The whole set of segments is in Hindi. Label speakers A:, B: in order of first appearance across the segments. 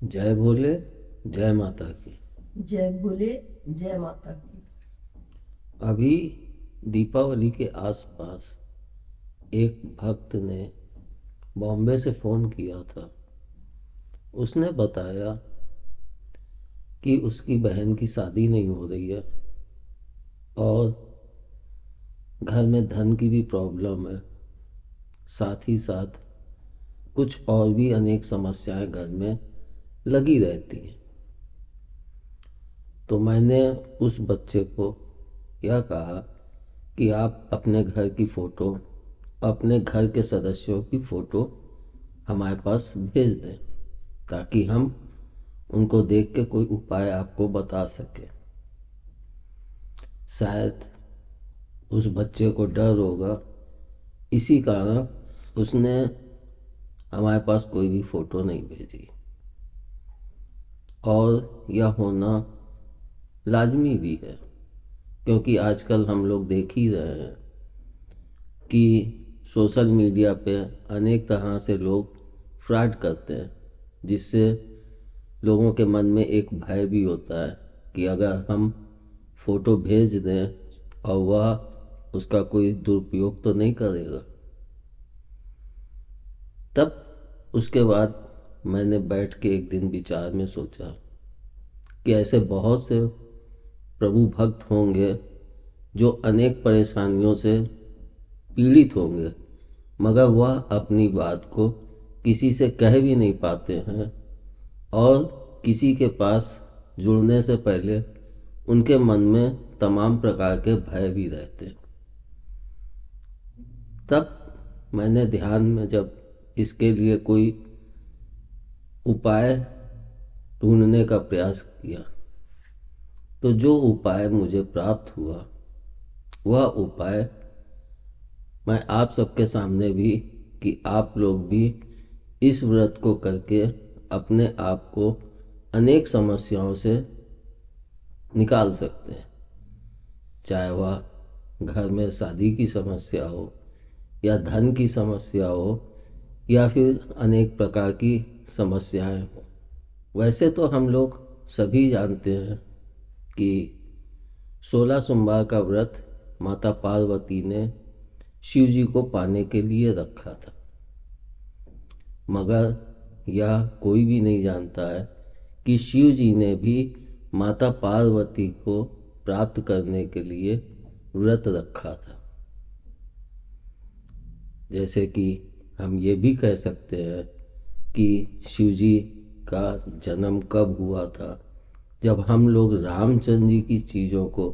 A: जय भोले, जय माता की।
B: जय भोले, जय माता की।
A: अभी दीपावली के आसपास एक भक्त ने बॉम्बे से फ़ोन किया था। उसने बताया कि उसकी बहन की शादी नहीं हो रही है और घर में धन की भी प्रॉब्लम है। साथ ही साथ कुछ और भी अनेक समस्याएं घर में लगी रहती हैं। तो मैंने उस बच्चे को यह कहा कि आप अपने घर की फ़ोटो, अपने घर के सदस्यों की फ़ोटो हमारे पास भेज दें ताकि हम उनको देख के कोई उपाय आपको बता सके। शायद उस बच्चे को डर होगा, इसी कारण उसने हमारे पास कोई भी फ़ोटो नहीं भेजी। और यह होना लाजमी भी है, क्योंकि आजकल हम लोग देख ही रहे हैं कि सोशल मीडिया पे अनेक तरह से लोग फ्रॉड करते हैं, जिससे लोगों के मन में एक भय भी होता है कि अगर हम फ़ोटो भेज दें और वह उसका कोई दुरुपयोग तो नहीं करेगा। तब उसके बाद मैंने बैठ के एक दिन विचार में सोचा कि ऐसे बहुत से प्रभु भक्त होंगे जो अनेक परेशानियों से पीड़ित होंगे, मगर वह अपनी बात को किसी से कह भी नहीं पाते हैं और किसी के पास जुड़ने से पहले उनके मन में तमाम प्रकार के भय भी रहते हैं। तब मैंने ध्यान में जब इसके लिए कोई उपाय ढूंढने का प्रयास किया, तो जो उपाय मुझे प्राप्त हुआ वह उपाय मैं आप सबके सामने भी, कि आप लोग भी इस व्रत को करके अपने आप को अनेक समस्याओं से निकाल सकते हैं। चाहे वह घर में शादी की समस्या हो या धन की समस्या हो या फिर अनेक प्रकार की समस्याएं हो। वैसे तो हम लोग सभी जानते हैं कि 16 सोमवार का व्रत माता पार्वती ने शिव जी को पाने के लिए रखा था, मगर यह कोई भी नहीं जानता है कि शिव जी ने भी माता पार्वती को प्राप्त करने के लिए व्रत रखा था। जैसे कि हम ये भी कह सकते हैं कि शिव जी का जन्म कब हुआ था। जब हम लोग रामचंद्र जी की चीज़ों को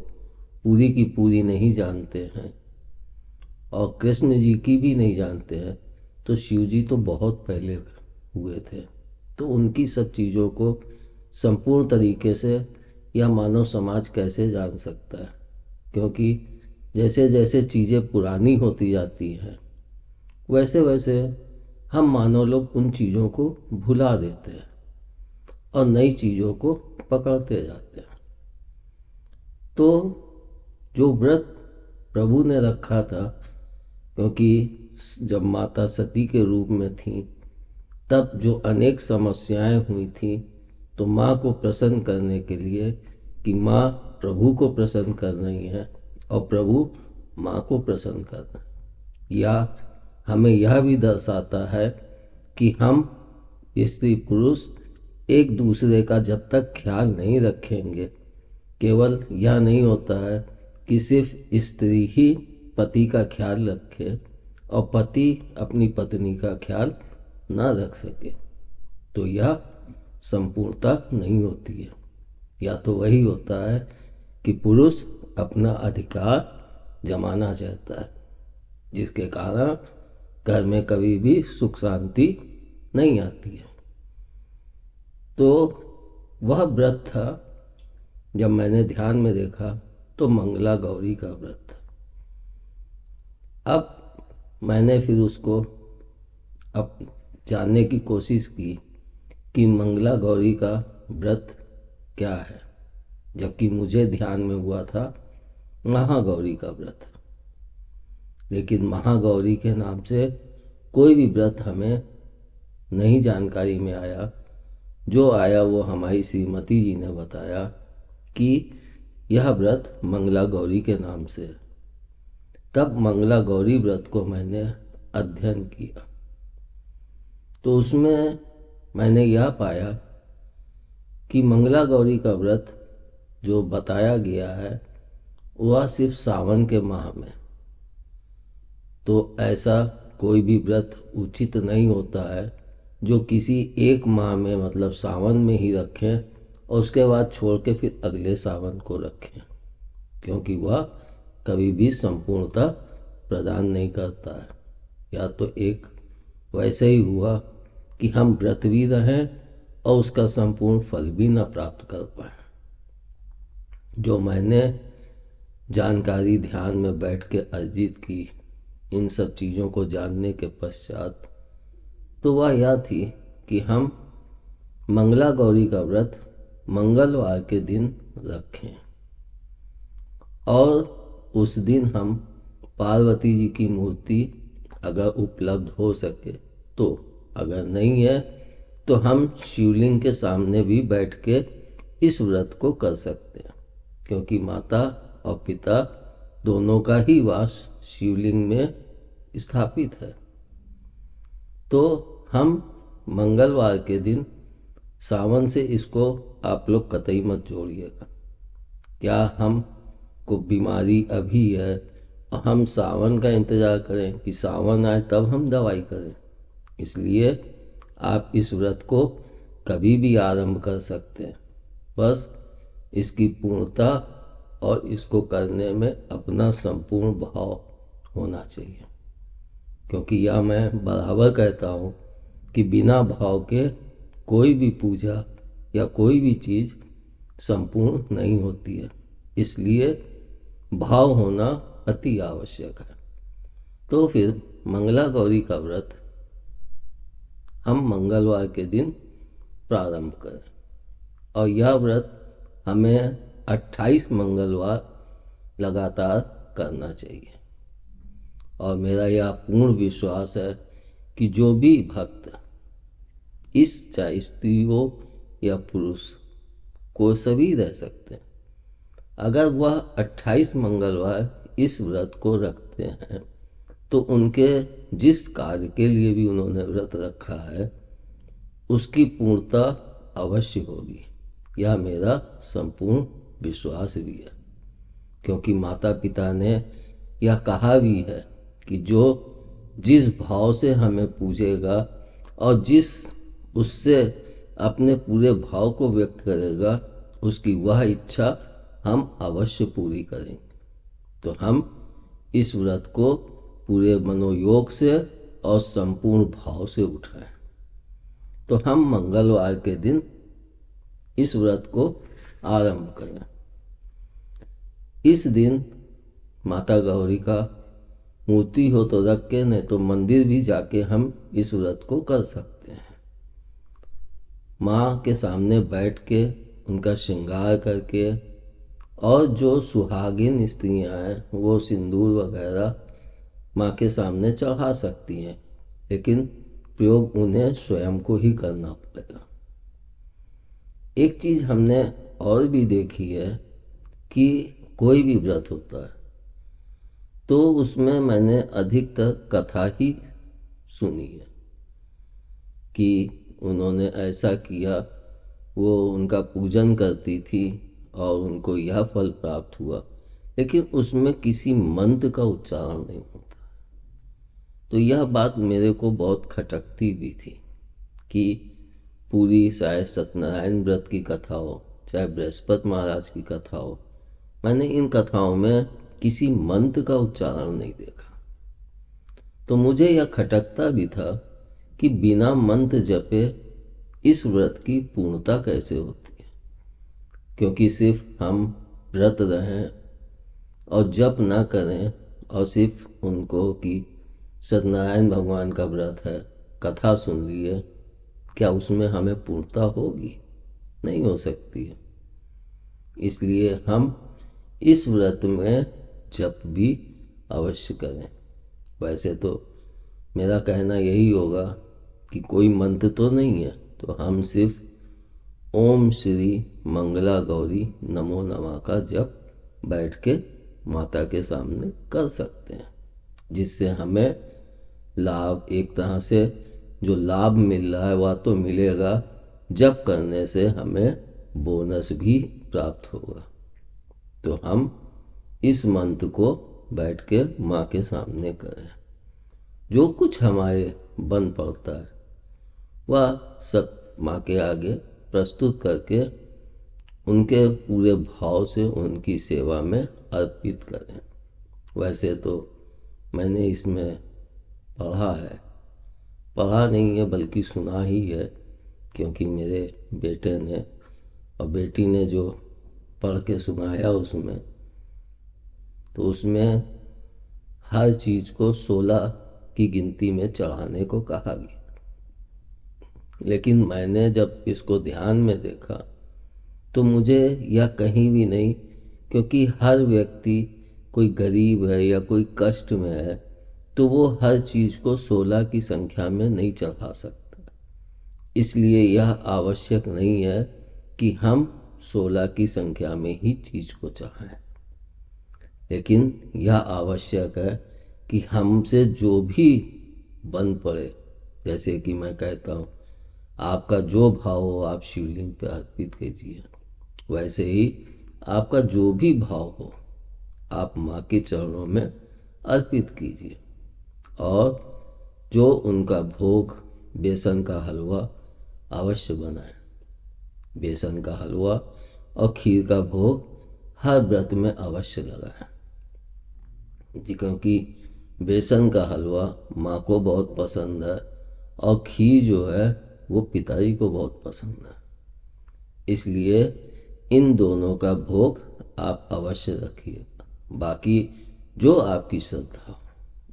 A: पूरी की पूरी नहीं जानते हैं और कृष्ण जी की भी नहीं जानते हैं, तो शिव जी तो बहुत पहले हुए थे। तो उनकी सब चीज़ों को संपूर्ण तरीके से यह मानव समाज कैसे जान सकता है, क्योंकि जैसे जैसे चीज़ें पुरानी होती जाती हैं वैसे वैसे हम मानव लोग उन चीज़ों को भुला देते हैं और नई चीज़ों को पकड़ते जाते हैं। तो जो व्रत प्रभु ने रखा था, क्योंकि जब माता सती के रूप में थी तब जो अनेक समस्याएं हुई थी, तो माँ को प्रसन्न करने के लिए कि माँ प्रभु को प्रसन्न कर रही हैं और प्रभु माँ को प्रसन्न कर रहे हैं, या हमें यह भी दर्शाता है कि हम स्त्री पुरुष एक दूसरे का जब तक ख्याल नहीं रखेंगे, केवल यह नहीं होता है कि सिर्फ स्त्री ही पति का ख्याल रखे और पति अपनी पत्नी का ख्याल ना रख सके, तो यह संपूर्णता नहीं होती है। या तो वही होता है कि पुरुष अपना अधिकार जमाना चाहता है, जिसके कारण घर में कभी भी सुख शांति नहीं आती है। तो वह व्रत था, जब मैंने ध्यान में देखा तो मंगला गौरी का व्रत था। अब मैंने फिर उसको अब जानने की कोशिश की कि मंगला गौरी का व्रत क्या है, जबकि मुझे ध्यान में हुआ था महागौरी का व्रत। लेकिन महागौरी के नाम से कोई भी व्रत हमें नहीं जानकारी में आया, जो आया वो हमारी श्रीमती जी ने बताया कि यह व्रत मंगला गौरी के नाम से है। तब मंगला गौरी व्रत को मैंने अध्ययन किया, तो उसमें मैंने यह पाया कि मंगला गौरी का व्रत जो बताया गया है वह सिर्फ सावन के माह में, तो ऐसा कोई भी व्रत उचित नहीं होता है जो किसी एक माह में मतलब सावन में ही रखें और उसके बाद छोड़ के फिर अगले सावन को रखें, क्योंकि वह कभी भी संपूर्णता प्रदान नहीं करता है। या तो एक वैसे ही हुआ कि हम व्रत भी रहें और उसका संपूर्ण फल भी न प्राप्त कर पाए। जो मैंने जानकारी ध्यान में बैठ के अर्जित की इन सब चीज़ों को जानने के पश्चात, तो वह यह थी कि हम मंगला गौरी का व्रत मंगलवार के दिन रखें और उस दिन हम पार्वती जी की मूर्ति अगर उपलब्ध हो सके तो, अगर नहीं है तो हम शिवलिंग के सामने भी बैठ के इस व्रत को कर सकते हैं, क्योंकि माता और पिता दोनों का ही वास शिवलिंग में स्थापित है। तो हम मंगलवार के दिन, सावन से इसको आप लोग कतई मत जोड़िएगा। क्या हम को बीमारी अभी है और हम सावन का इंतज़ार करें कि सावन आए तब हम दवाई करें? इसलिए आप इस व्रत को कभी भी आरंभ कर सकते हैं, बस इसकी पूर्णता और इसको करने में अपना संपूर्ण भाव होना चाहिए। क्योंकि यह मैं बराबर कहता हूँ कि बिना भाव के कोई भी पूजा या कोई भी चीज़ संपूर्ण नहीं होती है, इसलिए भाव होना अति आवश्यक है। तो फिर मंगला गौरी का व्रत हम मंगलवार के दिन प्रारंभ करें और यह व्रत हमें 28 मंगलवार लगातार करना चाहिए। और मेरा यह पूर्ण विश्वास है कि जो भी भक्त चाहे स्त्री हो या पुरुष, कोई सभी रह सकते हैं, अगर वह 28 मंगलवार इस व्रत को रखते हैं तो उनके जिस कार्य के लिए भी उन्होंने व्रत रखा है उसकी पूर्णता अवश्य होगी। यह मेरा संपूर्ण विश्वास भी है, क्योंकि माता पिता ने यह कहा भी है कि जो जिस भाव से हमें पूजेगा और जिस उससे अपने पूरे भाव को व्यक्त करेगा उसकी वह इच्छा हम अवश्य पूरी करेंगे। तो हम इस व्रत को पूरे मनोयोग से और संपूर्ण भाव से उठाएं। तो हम मंगलवार के दिन इस व्रत को आरंभ करें। इस दिन माता गौरी का मूर्ति हो तो रख के, नहीं तो मंदिर भी जाके हम इस व्रत को कर सकते हैं। माँ के सामने बैठ के उनका श्रृंगार करके, और जो सुहागिन स्त्रियाँ हैं वो सिंदूर वगैरह माँ के सामने चढ़ा सकती हैं, लेकिन प्रयोग उन्हें स्वयं को ही करना पड़ेगा। एक चीज़ हमने और भी देखी है कि कोई भी व्रत होता है तो उसमें मैंने अधिकतर कथा ही सुनी है कि उन्होंने ऐसा किया, वो उनका पूजन करती थी और उनको यह फल प्राप्त हुआ, लेकिन उसमें किसी मंत्र का उच्चारण नहीं होता। तो यह बात मेरे को बहुत खटकती भी थी कि पूरी चाहे सत्यनारायण व्रत की कथा हो, चाहे बृहस्पति महाराज की कथा हो, मैंने इन कथाओं में किसी मंत्र का उच्चारण नहीं देखा। तो मुझे यह खटकता भी था कि बिना मंत्र जपे इस व्रत की पूर्णता कैसे होती है, क्योंकि सिर्फ हम व्रत रहें और जप ना करें और सिर्फ उनको कि सत्यनारायण भगवान का व्रत है, कथा सुन लिए, क्या उसमें हमें पूर्णता होगी? नहीं हो सकती है। इसलिए हम इस व्रत में जप भी अवश्य करें। वैसे तो मेरा कहना यही होगा कि कोई मंत्र तो नहीं है, तो हम सिर्फ ओम श्री मंगला गौरी नमो नमः का जप बैठ के माता के सामने कर सकते हैं, जिससे हमें लाभ, एक तरह से जो लाभ मिल रहा है वह तो मिलेगा, जप करने से हमें बोनस भी प्राप्त होगा। तो हम इस मंत्र को बैठ के माँ के सामने करें। जो कुछ हमारे बन पड़ता है वह सब माँ के आगे प्रस्तुत करके उनके पूरे भाव से उनकी सेवा में अर्पित करें। वैसे तो मैंने इसमें पढ़ा नहीं है बल्कि सुना ही है, क्योंकि मेरे बेटे ने और बेटी ने जो पढ़ के सुनाया उसमें, तो उसमें हर चीज़ को 16 की गिनती में चढ़ाने को कहा गया। लेकिन मैंने जब इसको ध्यान में देखा तो मुझे यह कहीं भी नहीं, क्योंकि हर व्यक्ति, कोई गरीब है या कोई कष्ट में है, तो वो हर चीज़ को 16 की संख्या में नहीं चढ़ा सकता। इसलिए यह आवश्यक नहीं है कि हम 16 की संख्या में ही चीज़ को चढ़ाएं, लेकिन यह आवश्यक है कि हमसे जो भी बन पड़े, जैसे कि मैं कहता हूँ आपका जो भाव हो आप शिवलिंग पे अर्पित कीजिए, वैसे ही आपका जो भी भाव हो आप माँ के चरणों में अर्पित कीजिए। और जो उनका भोग, बेसन का हलवा अवश्य बनाएं। बेसन का हलवा और खीर का भोग हर व्रत में अवश्य लगाएं जी, क्योंकि बेसन का हलवा माँ को बहुत पसंद है और खीर जो है वो पिताजी को बहुत पसंद है। इसलिए इन दोनों का भोग आप अवश्य रखिएगा। बाकी जो आपकी श्रद्धा हो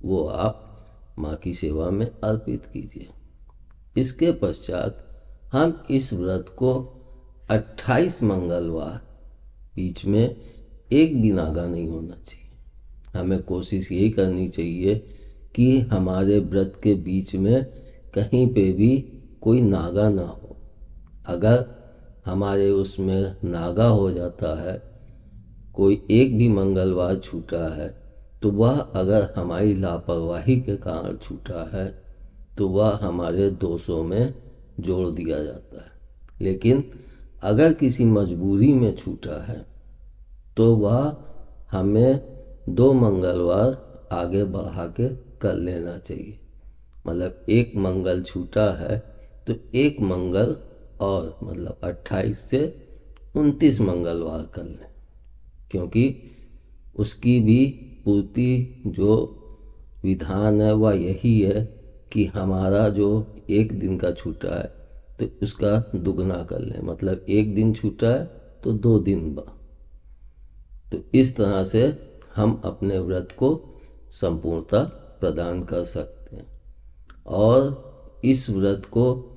A: वो आप माँ की सेवा में अर्पित कीजिए। इसके पश्चात हम इस व्रत को 28 मंगलवार, बीच में एक भी नागा नहीं होना चाहिए। हमें कोशिश यही करनी चाहिए कि हमारे व्रत के बीच में कहीं पे भी कोई नागा ना हो। अगर हमारे उसमें नागा हो जाता है, कोई एक भी मंगलवार छूटा है, तो वह अगर हमारी लापरवाही के कारण छूटा है तो वह हमारे दोषों में जोड़ दिया जाता है। लेकिन अगर किसी मजबूरी में छूटा है तो वह हमें 2 मंगलवार आगे बढ़ा के कर लेना चाहिए। मतलब एक मंगल छूटा है तो एक मंगल और, मतलब 28 से 29 मंगलवार कर लें, क्योंकि उसकी भी पूर्ति जो विधान है वह यही है कि हमारा जो एक दिन का छूटा है तो उसका दुगना कर लें। मतलब एक दिन छूटा है तो 2 दिन बाद। तो इस तरह से हम अपने व्रत को संपूर्णता प्रदान कर सकते हैं। और इस व्रत को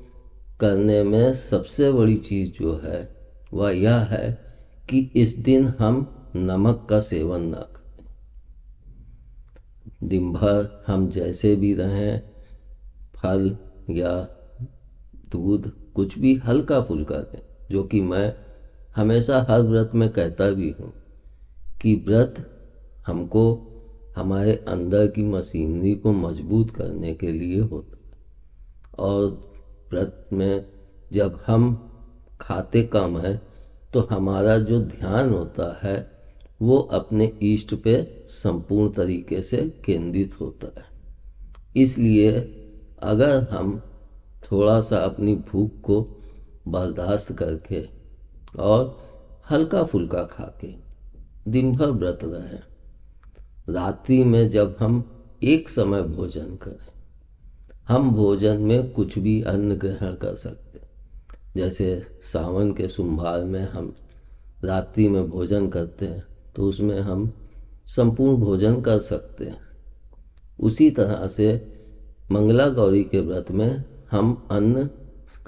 A: करने में सबसे बड़ी चीज़ जो है वह यह है कि इस दिन हम नमक का सेवन ना करें। दिन भर हम जैसे भी रहें, फल या दूध कुछ भी हल्का फुल्का दें, जो कि मैं हमेशा हर व्रत में कहता भी हूँ कि व्रत हमको हमारे अंदर की मशीनरी को मजबूत करने के लिए होता है। और व्रत में जब हम खाते कम है तो हमारा जो ध्यान होता है वो अपने इष्ट पे संपूर्ण तरीके से केंद्रित होता है। इसलिए अगर हम थोड़ा सा अपनी भूख को बर्दाश्त करके और हल्का फुल्का खा के दिन भर व्रत रहें, रात्रि में जब हम एक समय भोजन करें, हम भोजन में कुछ भी अन्न ग्रहण कर सकते हैं। जैसे सावन के सोमवार में हम रात्रि में भोजन करते हैं तो उसमें हम संपूर्ण भोजन कर सकते हैं। उसी तरह से मंगला गौरी के व्रत में हम अन्न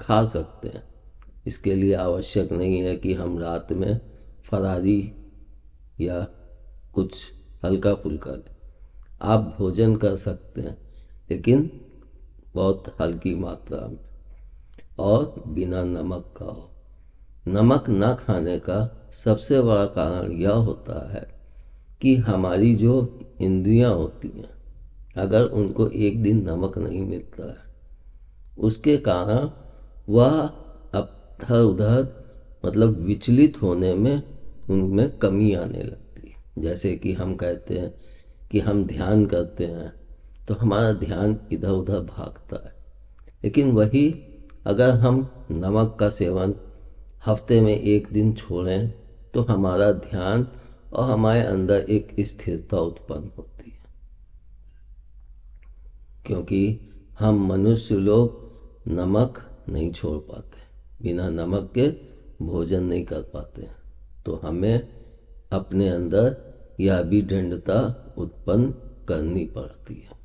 A: खा सकते हैं। इसके लिए आवश्यक नहीं है कि हम रात में फरारी या कुछ हल्का फुल्का लें। आप भोजन कर सकते हैं, लेकिन बहुत हल्की मात्रा में और बिना नमक का हो। नमक न खाने का सबसे बड़ा कारण यह होता है कि हमारी जो इंद्रियां होती हैं, अगर उनको एक दिन नमक नहीं मिलता है, उसके कारण वह इधर उधर मतलब विचलित होने में उनमें कमी आने लगती है। जैसे कि हम कहते हैं कि हम ध्यान करते हैं तो हमारा ध्यान इधर उधर भागता है, लेकिन वही अगर हम नमक का सेवन हफ्ते में एक दिन छोड़ें तो हमारा ध्यान और हमारे अंदर एक स्थिरता उत्पन्न होती है। क्योंकि हम मनुष्य लोग नमक नहीं छोड़ पाते, बिना नमक के भोजन नहीं कर पाते, तो हमें अपने अंदर यह भी दृढ़ता उत्पन्न करनी पड़ती है।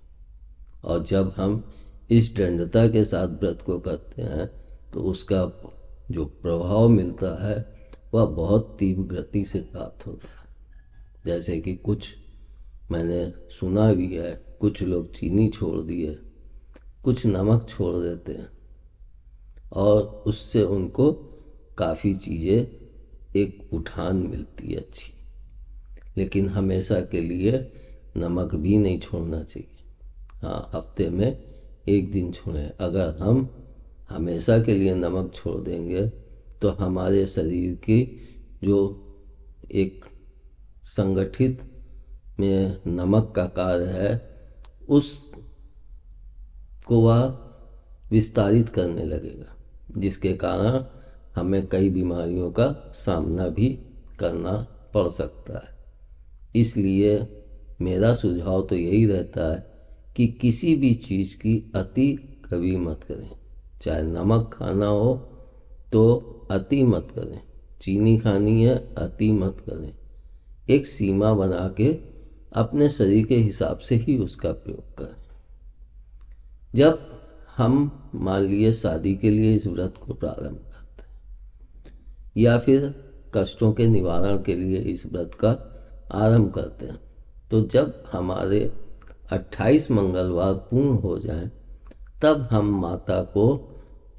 A: और जब हम इस दृढ़ता के साथ व्रत को करते हैं तो उसका जो प्रभाव मिलता है वह बहुत तीव्र गति से प्राप्त होता है। जैसे कि कुछ मैंने सुना भी है, कुछ लोग चीनी छोड़ दिए, कुछ नमक छोड़ देते हैं और उससे उनको काफ़ी चीज़ें एक उठान मिलती है अच्छी। लेकिन हमेशा के लिए नमक भी नहीं छोड़ना चाहिए। हाँ, हफ्ते में एक दिन छोड़ें। अगर हम हमेशा के लिए नमक छोड़ देंगे तो हमारे शरीर की जो एक संगठित में नमक का कार्य है उस को वह विस्तारित करने लगेगा, जिसके कारण हमें कई बीमारियों का सामना भी करना पड़ सकता है। इसलिए मेरा सुझाव तो यही रहता है कि किसी भी चीज़ की अति कभी मत करें। चाहे नमक खाना हो तो अति मत करें, चीनी खानी है अति मत करें। एक सीमा बना के अपने शरीर के हिसाब से ही उसका प्रयोग करें। जब हम मान लिए शादी के लिए इस व्रत को प्रारंभ करते हैं या फिर कष्टों के निवारण के लिए इस व्रत का आरंभ करते हैं, तो जब हमारे 28 मंगलवार पूर्ण हो जाएं, तब हम माता को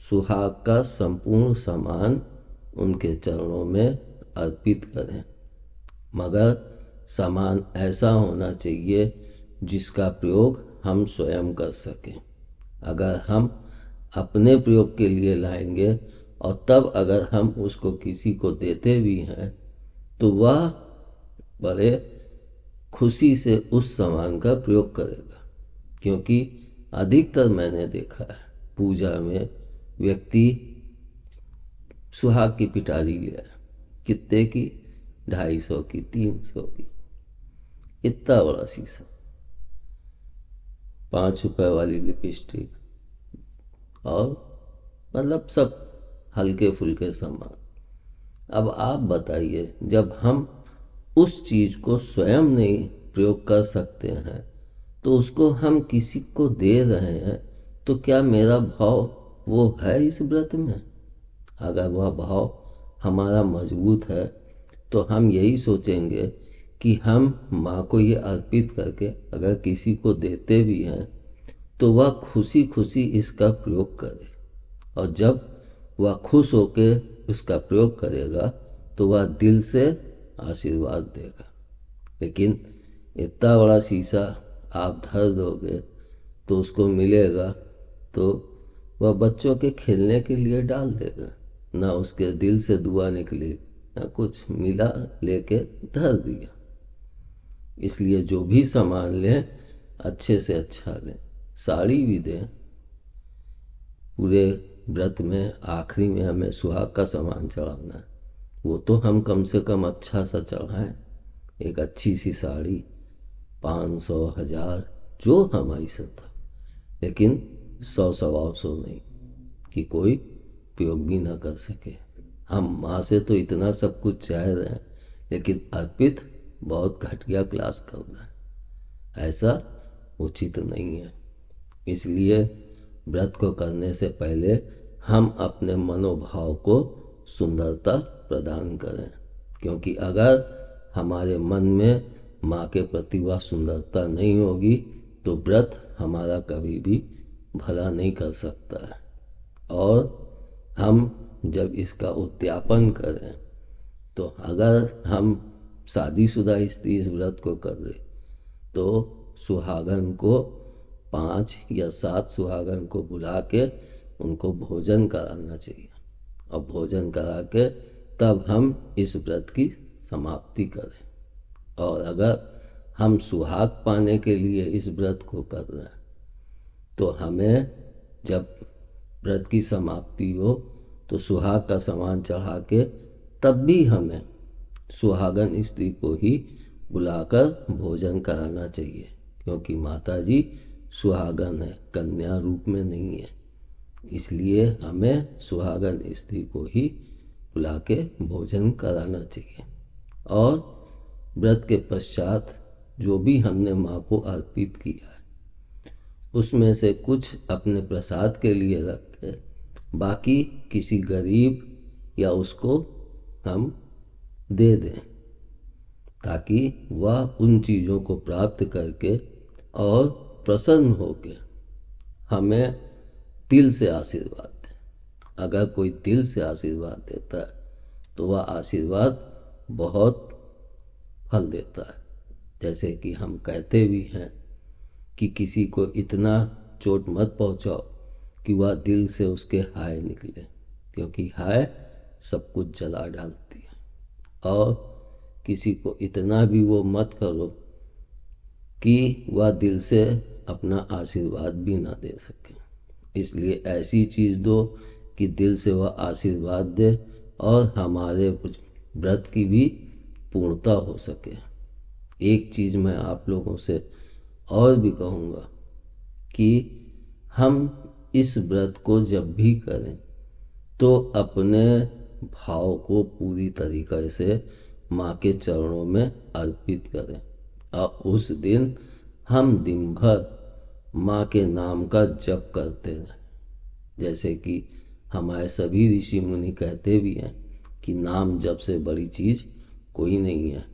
A: सुहाग का संपूर्ण सामान उनके चरणों में अर्पित करें। मगर सामान ऐसा होना चाहिए जिसका प्रयोग हम स्वयं कर सकें। अगर हम अपने प्रयोग के लिए लाएंगे और तब अगर हम उसको किसी को देते भी हैं तो वह बड़े खुशी से उस सामान का प्रयोग करेगा। क्योंकि अधिकतर मैंने देखा है पूजा में व्यक्ति सुहाग की पिटारी लिया, कितने की, 250 की, 300 की, इतना बड़ा शीशा, 5 रुपए वाली लिपस्टिक और मतलब सब हल्के फुल्के सामान। अब आप बताइए, जब हम उस चीज़ को स्वयं नहीं प्रयोग कर सकते हैं तो उसको हम किसी को दे रहे हैं, तो क्या मेरा भाव वो है इस व्रत में? अगर वह भाव हमारा मजबूत है तो हम यही सोचेंगे कि हम माँ को ये अर्पित करके अगर किसी को देते भी हैं तो वह खुशी खुशी इसका प्रयोग करे, और जब वह खुश होके उसका प्रयोग करेगा तो वह दिल से आशीर्वाद देगा। लेकिन इतना बड़ा शीशा आप धर दोगे तो उसको मिलेगा तो वह बच्चों के खेलने के लिए डाल देगा, ना उसके दिल से दुआ निकली, ना कुछ मिला, लेके धर दिया। इसलिए जो भी सामान लें अच्छे से अच्छा लें। साड़ी भी दें। पूरे व्रत में आखिरी में हमें सुहाग का सामान चढ़ाना है, वो तो हम कम से कम अच्छा सा चढ़ाएं। एक अच्छी सी साड़ी 500, 1000 जो हमारी श्रद्धा, लेकिन 100, 125 नहीं कि कोई प्रयोग भी ना कर सके। हम माँ से तो इतना सब कुछ चाह रहे हैं लेकिन अर्पित बहुत घटिया क्लास कर रहे हैं, ऐसा उचित नहीं है। इसलिए व्रत को करने से पहले हम अपने मनोभाव को सुंदरता प्रदान करें, क्योंकि अगर हमारे मन में माँ के प्रति वह सुंदरता नहीं होगी तो व्रत हमारा कभी भी भला नहीं कर सकता है। और हम जब इसका उद्यापन करें तो अगर हम शादीशुदा स्त्री इस व्रत को कर रहे तो सुहागन को 5 या 7 सुहागन को बुला के उनको भोजन कराना चाहिए और भोजन करा के तब हम इस व्रत की समाप्ति करें। और अगर हम सुहाग पाने के लिए इस व्रत को कर रहे हैं तो हमें जब व्रत की समाप्ति हो तो सुहाग का सामान चढ़ा के तब भी हमें सुहागन स्त्री को ही बुलाकर भोजन कराना चाहिए, क्योंकि माता जी सुहागन है, कन्या रूप में नहीं है। इसलिए हमें सुहागन स्त्री को ही बुला के भोजन कराना चाहिए। और व्रत के पश्चात जो भी हमने माँ को अर्पित किया है उसमें से कुछ अपने प्रसाद के लिए रखें, बाकी किसी गरीब या उसको हम दे दें ताकि वह उन चीज़ों को प्राप्त करके और प्रसन्न होकर हमें दिल से आशीर्वाद दे। अगर कोई दिल से आशीर्वाद देता है तो वह आशीर्वाद बहुत फल देता है। जैसे कि हम कहते भी हैं कि किसी को इतना चोट मत पहुंचाओ कि वह दिल से उसके हाय निकले, क्योंकि हाय सब कुछ जला डालती है। और किसी को इतना भी वो मत करो कि वह दिल से अपना आशीर्वाद भी ना दे सके। इसलिए ऐसी चीज़ दो कि दिल से वह आशीर्वाद दे और हमारे व्रत की भी पूर्णता हो सके। एक चीज़ मैं आप लोगों से और भी कहूँगा कि हम इस व्रत को जब भी करें तो अपने भाव को पूरी तरीके से माँ के चरणों में अर्पित करें और उस दिन हम दिन भर माँ के नाम का जप करते रहें। जैसे कि हमारे सभी ऋषि मुनि कहते भी हैं कि नाम जप से बड़ी चीज़ कोई नहीं है।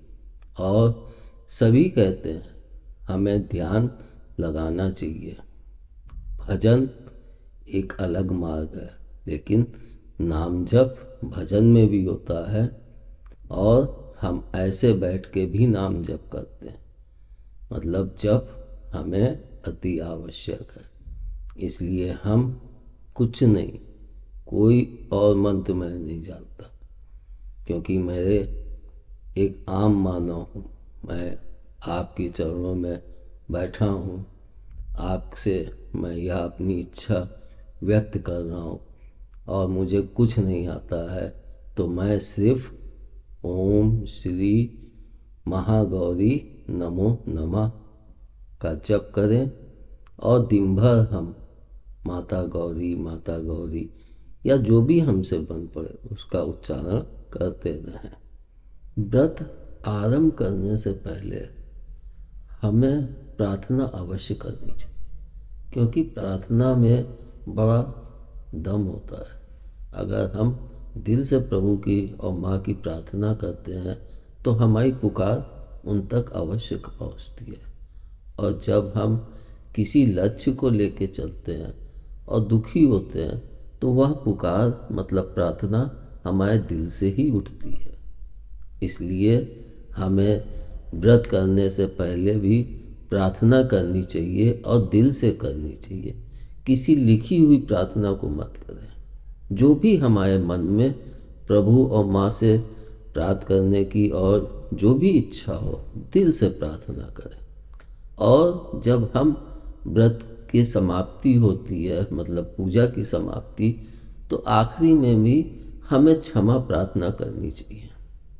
A: और सभी कहते हैं हमें ध्यान लगाना चाहिए। भजन एक अलग मार्ग है, लेकिन नाम जप भजन में भी होता है और हम ऐसे बैठ के भी नाम जप करते हैं। मतलब जप हमें अति आवश्यक है। इसलिए हम कुछ नहीं, कोई और मंत्र मैं नहीं जानता, क्योंकि मेरे एक आम मानव हूँ। मैं आपके चरणों में बैठा हूँ, आपसे मैं यह अपनी इच्छा व्यक्त कर रहा हूँ और मुझे कुछ नहीं आता है, तो मैं सिर्फ ओम श्री महागौरी नमो नमः का जप करें और दिन भर हम माता गौरी या जो भी हमसे बन पड़े उसका उच्चारण करते रहें। व्रत आरंभ करने से पहले हमें प्रार्थना अवश्य करनी चाहिए, क्योंकि प्रार्थना में बड़ा दम होता है। अगर हम दिल से प्रभु की और माँ की प्रार्थना करते हैं तो हमारी पुकार उन तक अवश्य पहुँचती है। और जब हम किसी लक्ष्य को लेके चलते हैं और दुखी होते हैं तो वह पुकार मतलब प्रार्थना हमारे दिल से ही उठती है। इसलिए हमें व्रत करने से पहले भी प्रार्थना करनी चाहिए और दिल से करनी चाहिए। किसी लिखी हुई प्रार्थना को मत करें। जो भी हमारे मन में प्रभु और माँ से प्राप्त करने की और जो भी इच्छा हो दिल से प्रार्थना करें। और जब हम व्रत की समाप्ति होती है मतलब पूजा की समाप्ति, तो आखिरी में भी हमें क्षमा प्रार्थना करनी चाहिए।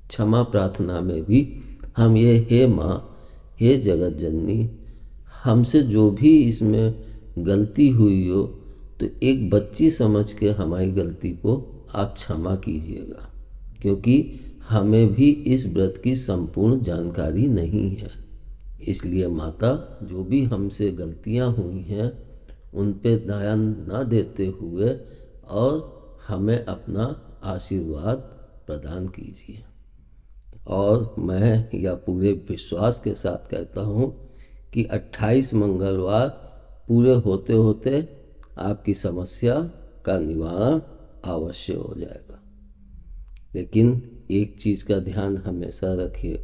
A: क्षमा प्रार्थना में भी हम ये हे माँ, हे जगत जननी, हमसे जो भी इसमें गलती हुई हो तो एक बच्ची समझ के हमारी गलती को आप क्षमा कीजिएगा, क्योंकि हमें भी इस व्रत की संपूर्ण जानकारी नहीं है। इसलिए माता, जो भी हमसे गलतियां हुई हैं उन पे ध्यान न देते हुए और हमें अपना आशीर्वाद प्रदान कीजिए। और मैं यह पूरे विश्वास के साथ कहता हूँ कि 28 मंगलवार पूरे होते होते आपकी समस्या का निवारण अवश्य हो जाएगा। लेकिन एक चीज़ का ध्यान हमेशा रखिए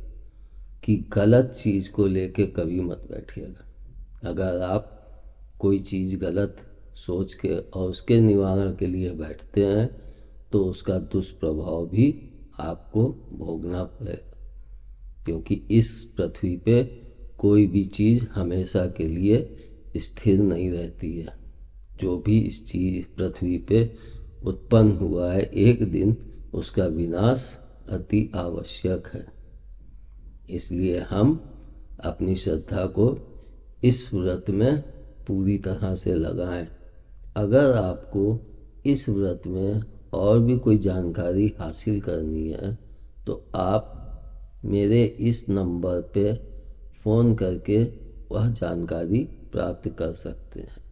A: कि गलत चीज़ को लेके कभी मत बैठिएगा। अगर आप कोई चीज़ गलत सोच के और उसके निवारण के लिए बैठते हैं तो उसका दुष्प्रभाव भी आपको भोगना पड़ेगा, क्योंकि इस पृथ्वी पे कोई भी चीज़ हमेशा के लिए स्थिर नहीं रहती है। जो भी इस चीज़ पृथ्वी पे उत्पन्न हुआ है एक दिन उसका विनाश अति आवश्यक है। इसलिए हम अपनी श्रद्धा को इस व्रत में पूरी तरह से लगाएं। अगर आपको इस व्रत में और भी कोई जानकारी हासिल करनी है तो आप मेरे इस नंबर पे फ़ोन करके वह जानकारी प्राप्त कर सकते हैं।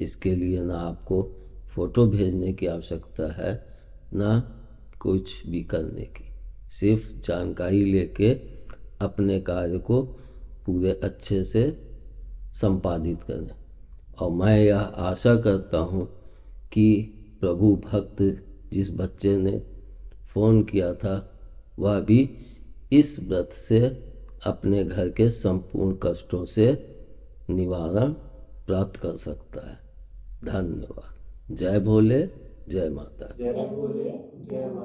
A: इसके लिए ना आपको फ़ोटो भेजने की आवश्यकता है ना कुछ भी करने की, सिर्फ जानकारी लेके अपने कार्य को पूरे अच्छे से संपादित करें। और मैं यह आशा करता हूँ कि प्रभु भक्त जिस बच्चे ने फ़ोन किया था वह भी इस व्रत से अपने घर के संपूर्ण कष्टों से निवारण प्राप्त कर सकता है। धन्यवाद। जय भोले, जय माता।
B: जय भोले, जय माता।